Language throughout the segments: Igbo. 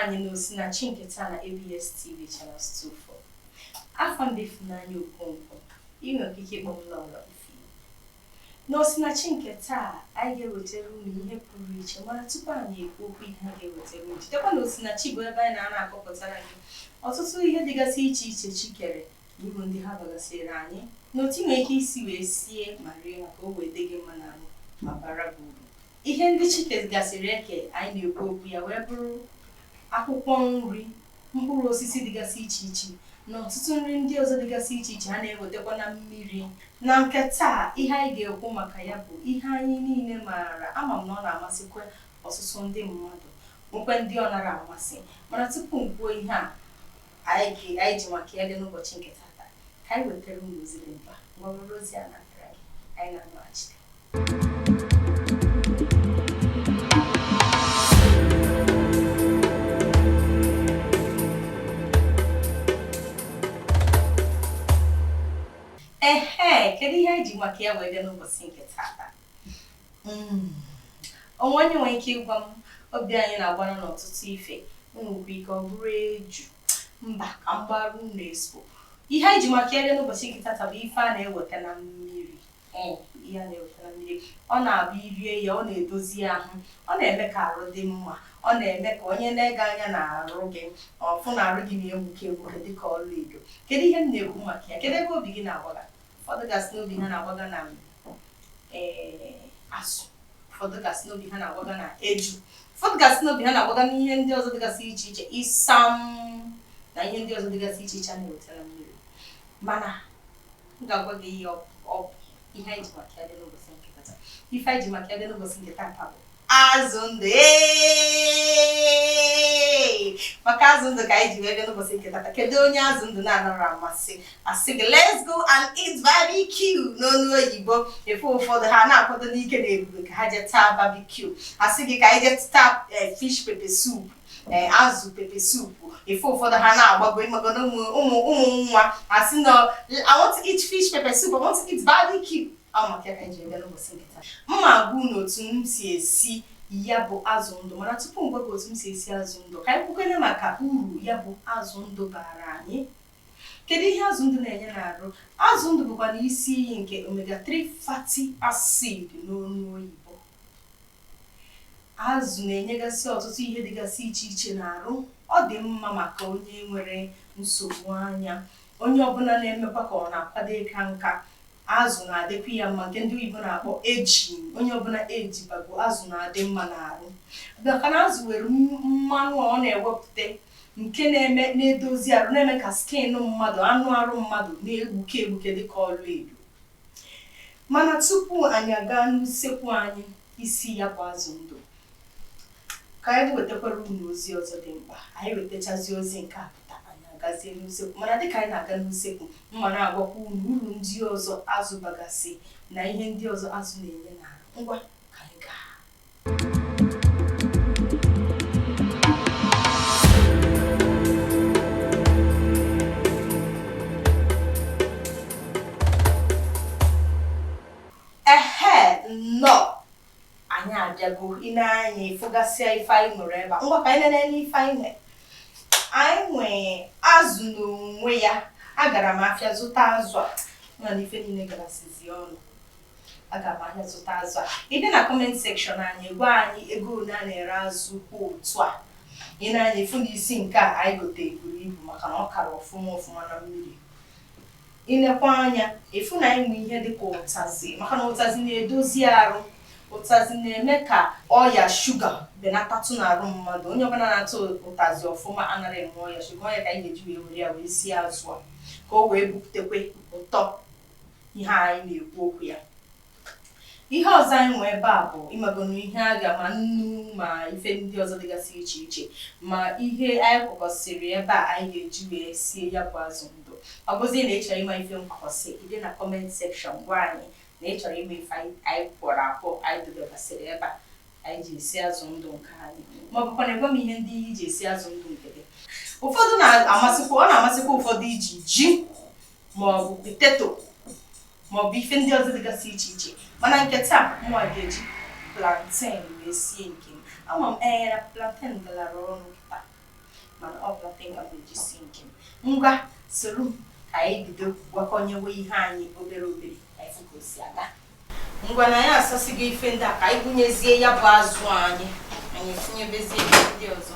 anyị na Osinachi nke taa na ABS TV Channels 24. Afọ ndị Funanya Okonkwo, inwe ike ịkpọ m Laura Ife. Na Osinachi nke taa, anyị ga-ewetara unu ihe pụrụ iche, mana tupu anyị ekwu okwu ihe a ga-ewetara unu. Chetakwa na Osinachi bụ ebe anyị na-akọpụtara gị ọtụtụ ihe dịgasị iche iche Chikere bụ ndị ha bagasịrị anyị n'otu nwere ike isi wee sie ma rie maka o wee dị gị mma n'ahụ ma bara gị uru. Ihe ndị Chike gasịrị eke anyị na-ekwu okwu ya wee bụrụ akwụkwọ nri, mkpụrụ osisi dịgasị iche iche na ọtụtụ nri ndị ọzọ dịgasị iche iche ha na-ewetakwa na mmiri. Na nke taa, ihe anyị ga-ekwu maka ya bụ ihe anyị niile maara. Ama m na ọ na-amasịkwa ọtụtụ ndị mmadụ, nkwe ndị ọ nara amasị. Mana tupu m kwuo ihe a anyị ji maka ya dị n'ụbọchị nke tata, ka anyị wetara unu ozi dị mkpa ma ọ bụrụ ozi a na-akara gị anyị na-anọghachite. Kedu ihe anyị ji maka ya wee bịa n'ụbọchị nke tata? Onwe onye nwere ike ịgwa m obi anyị na-agbara n'ọtụtụ ife, nwekwa ike ọ bụrụ eju mba ka mgbaru na-espo. Ihe anyị ji maka ya bịa n'ụbọchị nke tata bụ ife a na-eweta na mmiri. Ihe a na-eweta na mmiri, ọ na-abụ irie ya, ọ na-edozi ahụ, ọ na-eme ka arụ dị mma, ọ na-eme ka onye na-ege anya na-arụ gị ọfụ na arụ gị na-egbuke egbuke dịka ọla edo. Kedu ihe m na-ekwu maka ya? Kedu ebe obi gị na-agbaga? Ụfọdụ gasị n'obi ha na-agbaga na azụ, ụfọdụ gasị n'obi ha na-agbaga na eju, ụfọdụ gasị n'obi ha na-agbaga n'ihe ndị ọzọ dịgasị iche iche, ịsam na ihe ndị ọzọ dịgasị iche iche a na-eweta na mmiri. Mana m ga-agwa gị ihe ọ bụ ihe anyị ji maka ya dị n'ụbọchị nke tata. Ife anyị ji maka ya dị n'ụbọchị nke tata bụ azụ ndụ. Maka azụ ndụ ka anyị ji wee bịa n'ụbọchị nke tata. Kedu onye azụ ndụ na-anara amasị? Asị gị let's go and eat barbecue n'olu oyibo. Efe ụfọdụ ha na-akwado n'ike na ebube ka ha jee taa barbecue. Asị gị ka anyị jee taa fish pepper soup, azụ pepper soup. Efe ụfọdụ ha na-agbago ịmago na ụmụ nwa asị na I want to eat fish pepper soup, I want to eat barbecue. Maka ya ka anyị ji bịa n'ụbọchị nke taa. Mma agwụ n'otu m si esi ya bụ azụ ndụ. Mana tupu m gwa gị otu m si esi azụ ndụ, ka anyị kwukene maka uru ya bụ azụ ndụ bara anyị. Kedu ihe azụ ndụ na-enye n'arụ? Azụ ndụ bụkwa na isi iyi nke omega-3 fatty acid n'onu oyibo. Azụ na-enyegasị ọtụtụ ihe dịgasị iche iche n'arụ. Ọ dị mma maka onye nwere nsogbu anya, onye ọbụla na-emekwa ka ọ na-akwado ịka nka. Azụ na-adịkwa ya mma, nke ndị oyibo na-akpọ aging. Onye ọbụla ejibago azụ na-adị mma n'arụ. Maka na azụ nwere mmanụ ọ na-ewepụta nke na-edozi arụ, na-eme ka skin mmadụ, anụ arụ mmadụ na-egbuke egbuke dịka ọla edo. Mana tupu anyị aga n'usekwu anyị isi ya bụ azụ ndụ, ka anyị wetakwara unu ozi ọzọ dị mkpa. Anyị wetachazi ozi nke apụta, anyị agazie n'usekwu. Mana dịka anyị na-aga n'usekwu, mma na-agwakwa unu uru ndị ọzọ azụ bagasị na ihe ndị ọzọ azụ na-enye n'ahụ. Ngwa ka anyị gaa. Nnọọ anyị abịago ịna-anya ịfụgasịa ife anyị nwere ebe a. Ngwa ka anyị na-enye ife anyị nwere. Anyị nwee azụ n'onwe ya. Agara m afịa zụta azụ a, mana ife niile garasizi ọnụ. Aga m ahịa zụta azụ a. Ị dị na comment section anyị gwa anyị ego ole a na-ere azụ kwụ otu a. Ị na-anya ịfụ na isi nke a anyị gote buru ibu maka na ọ kara ọfụma na mmiri. Ilekwa anya ịfụ na anyị nwe ihe dịka ụtazị, maka na ụtazị na-edozi arụ. Ụtazị na-eme ka ọya shuga benatatụ n'arụ mmadụ. Onye ọbụla na-atụ ụtazị ọfụma anaghị enwe ọya shuga. Ọya ka anyị ga-eji wee were ya wee sie azụ a ka o wee bupụtakwe ụtọ ihe anyị na-ekwu okwu ya. Ihe ọzọ anyị nwe ebe a bụ ịmagono ihe a ga ma nnu ma ife ndị ọzọ dịgasị iche iche, ma ihe anyị kwakọsịrị ebe a anyị ga-eji wee sie ya bụ azụ ndụ. Ọ bụzi na ị chọrọ ịma ife nkwakọsị, ị dị na comment section gwa anyị na ị chọrọ ịma ife anyị kwọrọ akwọ anyị dobegasịrị ebe a anyị ji esi azụ ndụ nke anyị, ma ọ bụkwa na egwa m ihe ndị iji esi azụ ndụ nke gị. Ụfọdụ ọ na-amasịkwa ụfọdụ iji ji maọbụ poteto maọbụ ife ndị ọzọ dịgasị iche iche. Mana nke taa mụnwa ga-eji plantain wee sie nke m. Ama m na plantain galara ọnụ taa. mana ọ bụ tinga ga-ejisi nke m ngwa soro ka anyị bido gwakọnyewe ihe anyị obere obere anyị fụ ka o si aga ngwa na ya asasigo ife ndị a ka anyị gụnyezie ya bụ azụ anyị tinyebezie ndị ọzọ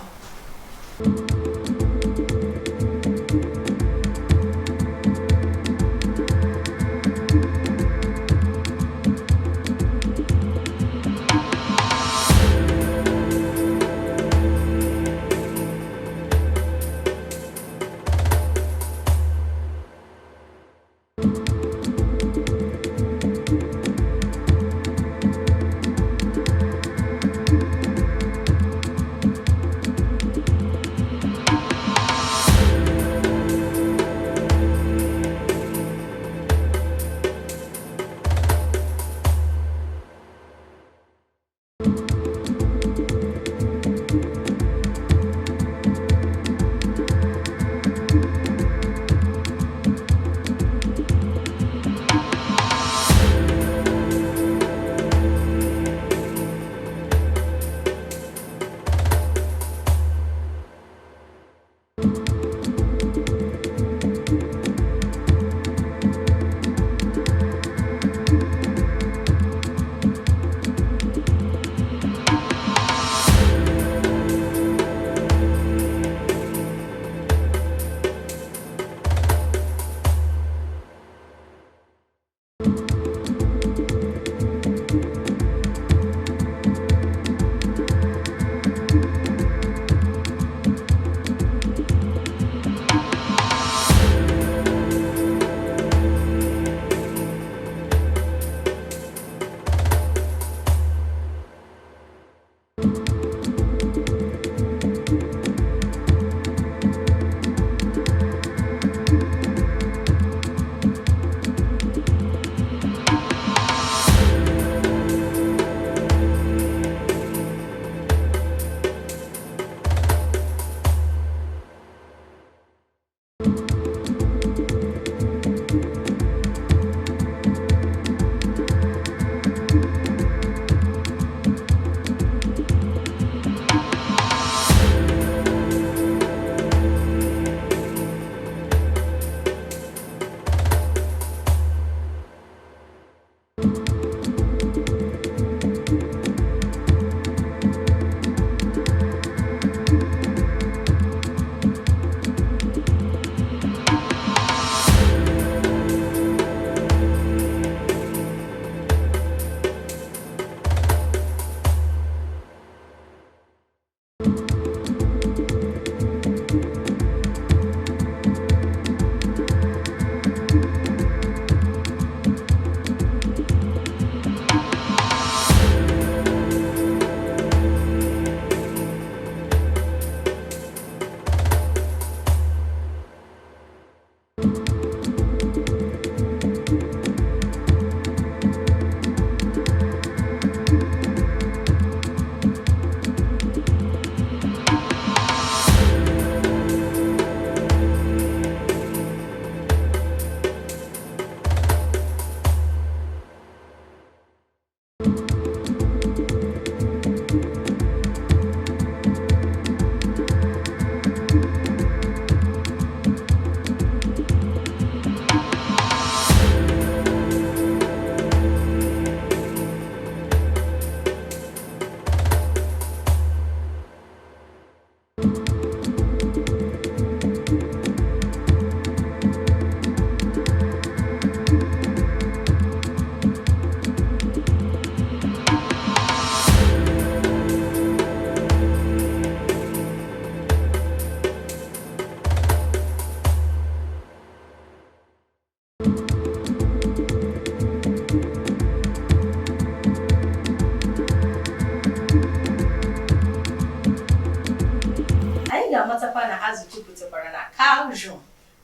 ga-amatakwa na azụ jupụtakwara na calcium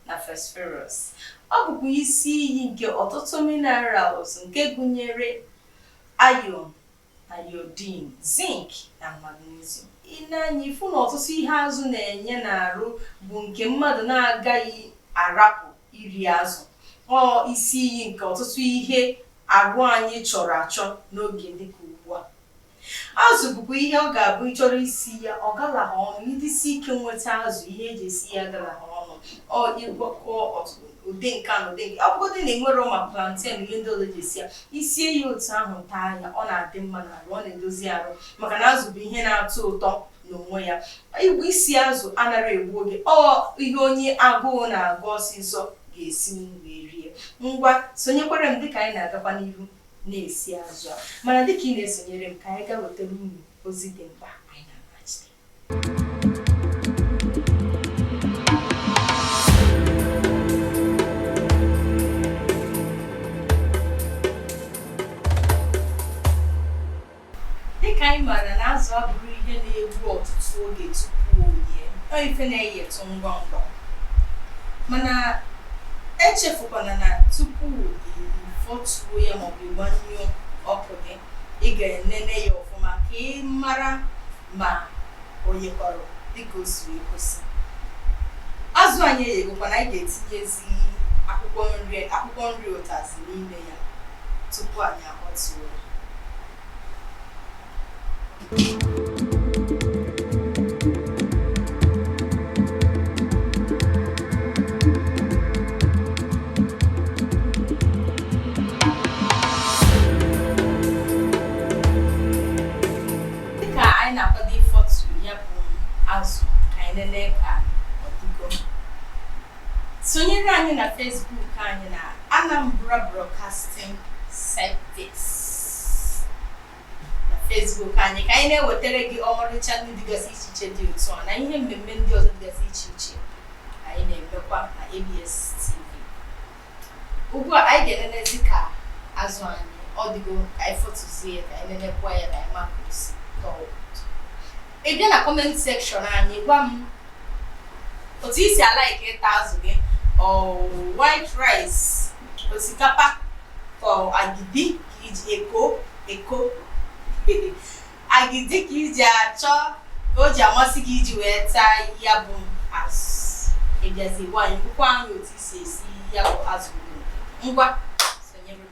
na phosphorus. Ọ bụkwa isi iyi nke ọtụtụ minerals nke gụnyere iron, iodine, zinc na magnesium. Ịna-anya ifu na ọtụtụ ihe azụ na-enye n'arụ bụ nke mmadụ na-agaghị arapụ iri azụ. Ọ isi iyi nke ọtụtụ ihe arụ anyị chọrọ achọ n'oge dịka ugbu a. azụ bụkwa ihe ọ ga-abụ ịchọrọ isi ya ọ gala ha ọnụ idisi ike nweta azụ ihe eji esi ya gala ha ọnụ ọ ịgwakọ ụdị nke a na ụdị nke ọ bụgodị na enwero ma plantain ihe ndị ọzọ ji esi ya isie ya otu ahụ taa ya ọ na-adị mma n'arụ ọ na-edozi arụ maka na azụ bụ ihe na-atọ ụtọ n'onwe ya igwe isi azụ anaghị egbu oge ọ ihe onye agụụ na-agụ ọsịsọ ga-esi wee rie ngwa sonyekwara m dịka anyị na-agakwa n'ihu na-esi azụ a mana dịka ị na-esonyere m ka anyị gaa wetara unu ozi dị mkpa anyị na-amachite dịka anyị maara na azụ abụrụ ihe na-egbu ọtụtụ oge tupu oye ife na-eyetụ ngwa ngwa mana echefukwana na tupu ịfọtuo ya maọbụ ịgbanyụọ ọkụ gị ị ga-enene ya ọfụma ka ị mara ma o yekwara dịka o si ekwesị. Azụ anyị eghekwana anyị ga-etinyezi akwụkwọ nri ụtazị n'ime ya tupu anyị aghọtuo ya. Azụ ka anyị lelee ka ọ dịgo. Sonyere anyị na Facebook anyị na Anambra Broadcasting Service na Facebook anyị ka anyị na-ewetara gị ọmarịcha ndị dịgasị iche iche dị otu a na ihe mmemme ndị ọzọ dịgasị iche iche anyị na-emekwa na ABS TV. Ugbu a anyị ga-elelezi ka azụ anyị ọ dịgo ka anyị fotozie ka anyị lelekwa ya ka anyị mapụsi tọọ. Ị bịa na comment section anyị gwa m otu isi like ịta azụ gị white rice osikapa ka agidi ka iji eko agidi ka iji achọ ka o ji amasị gị iji wee taa ya bụ azụ. Ị bịazi gwa anyị kwukwa anyị otu isi esi ya bụ azụ ngwa sonyere m.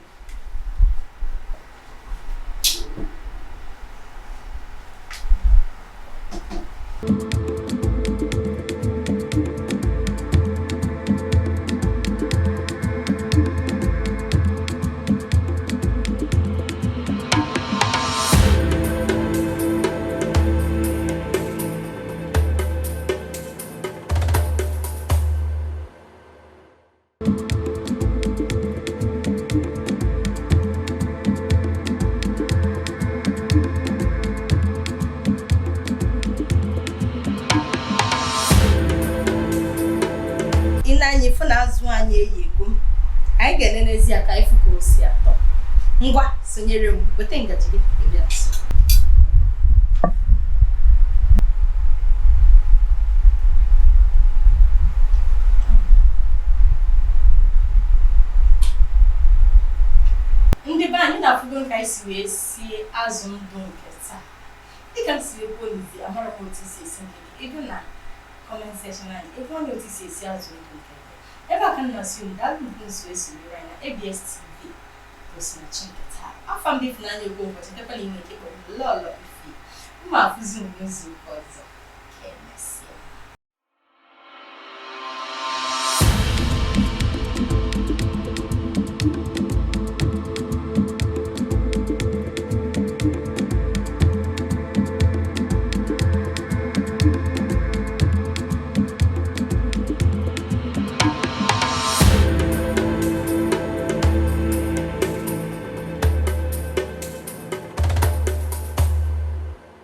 Anyị fụ na azụ anyị eyigo anyị ga-enenezi ya ka anyị fụ ka o si atọ. Ngwa sonyere m weta ngaji gị ebe a. Ndị be anyị na-afụgo ka anyị si wee sie azụ ndụ nke taa dịka m si ekwu olizi amara m otu isi esi nke ego na comment section anyị ebe onye otu isi esi azụ ndụ nke ebe a ka m na-asị unu daalụ nke nso esonyere anyị na ABS TV Osinachi nke taa. Afọ m dị Ifunanya Ogwumgbochi dịkwa na ime nke kpọrọ Lọlọ Ife mma afụzi m n'izu ụka ọzọ.